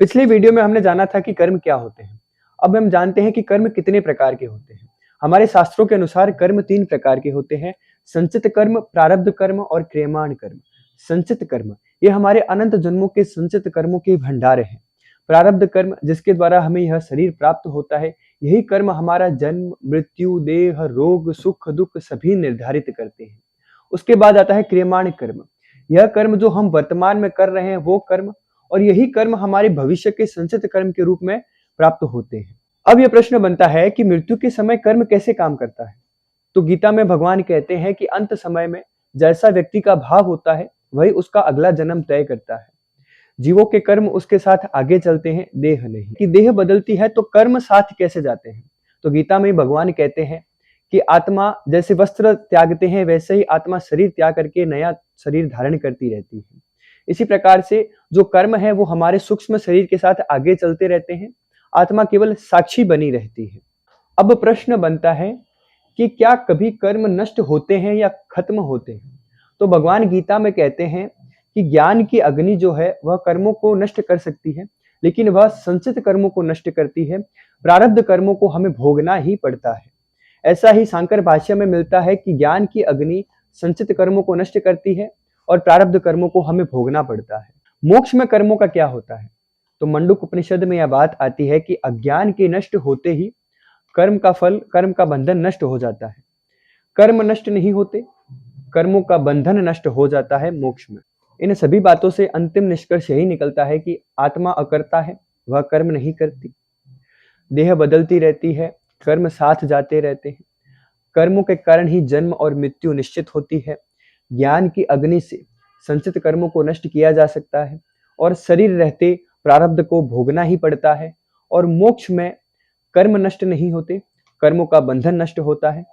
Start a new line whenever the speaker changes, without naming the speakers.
पिछले वीडियो में हमने जाना था कि कर्म क्या होते हैं। अब हम जानते हैं कि कर्म कितने प्रकार के होते हैं। हमारे शास्त्रों के अनुसार कर्म 3 प्रकार के होते हैं। संचित कर्म, प्रारब्ध कर्म और क्रियमाण कर्म। संचित कर्म ये हमारे अनंत जन्मों के संचित कर्मों के भंडार हैं। प्रारब्ध कर्म जिसके द्वारा हमें यह शरीर प्राप्त होता है, यही कर्म हमारा जन्म, मृत्यु, देह, रोग, सुख, दुख सभी निर्धारित करते हैं। उसके बाद आता है क्रियमाण कर्म। यह कर्म जो हम वर्तमान में कर रहे हैं वो कर्म, और यही कर्म हमारे भविष्य के संचित कर्म के रूप में प्राप्त होते हैं। अब यह प्रश्न बनता है कि मृत्यु के समय कर्म कैसे काम करता है। तो गीता में भगवान कहते हैं कि अंत समय में जैसा व्यक्ति का भाव होता है वही उसका अगला जन्म तय करता है। जीवों के कर्म उसके साथ आगे चलते हैं, देह नहीं। कि देह बदलती है तो कर्म साथ कैसे जाते हैं। तो गीता में भगवान कहते हैं कि आत्मा जैसे वस्त्र त्यागते हैं वैसे ही आत्मा शरीर त्याग करके नया शरीर धारण करती रहती है। इसी प्रकार से जो कर्म है वो हमारे सूक्ष्म शरीर के साथ आगे चलते रहते हैं, आत्मा केवल साक्षी बनी रहती है। अब प्रश्न बनता है कि क्या कभी कर्म नष्ट होते हैं या खत्म होते हैं। तो भगवान गीता में कहते हैं कि ज्ञान की अग्नि जो है वह कर्मों को नष्ट कर सकती है, लेकिन वह संचित कर्मों को नष्ट करती है। प्रारब्ध कर्मों को हमें भोगना ही पड़ता है। ऐसा ही शांकर भाष्य में मिलता है कि ज्ञान की अग्नि संचित कर्मों को नष्ट करती है और प्रारब्ध कर्मों को हमें भोगना पड़ता है। मोक्ष में कर्मों का क्या होता है। तो मंडूक उपनिषद में यह बात आती है कि अज्ञान के नष्ट होते ही कर्म का फल, कर्म का बंधन नष्ट हो जाता है। कर्म नष्ट नहीं होते, कर्मों का बंधन नष्ट हो जाता है मोक्ष में। इन सभी बातों से अंतिम निष्कर्ष यही निकलता है कि आत्मा अकर्ता है, वह कर्म नहीं करती। देह बदलती रहती है, कर्म साथ जाते रहते हैं। कर्मों के कारण ही जन्म और मृत्यु निश्चित होती है। ज्ञान की अग्नि से संचित कर्मों को नष्ट किया जा सकता है और शरीर रहते प्रारब्ध को भोगना ही पड़ता है। और मोक्ष में कर्म नष्ट नहीं होते, कर्मों का बंधन नष्ट होता है।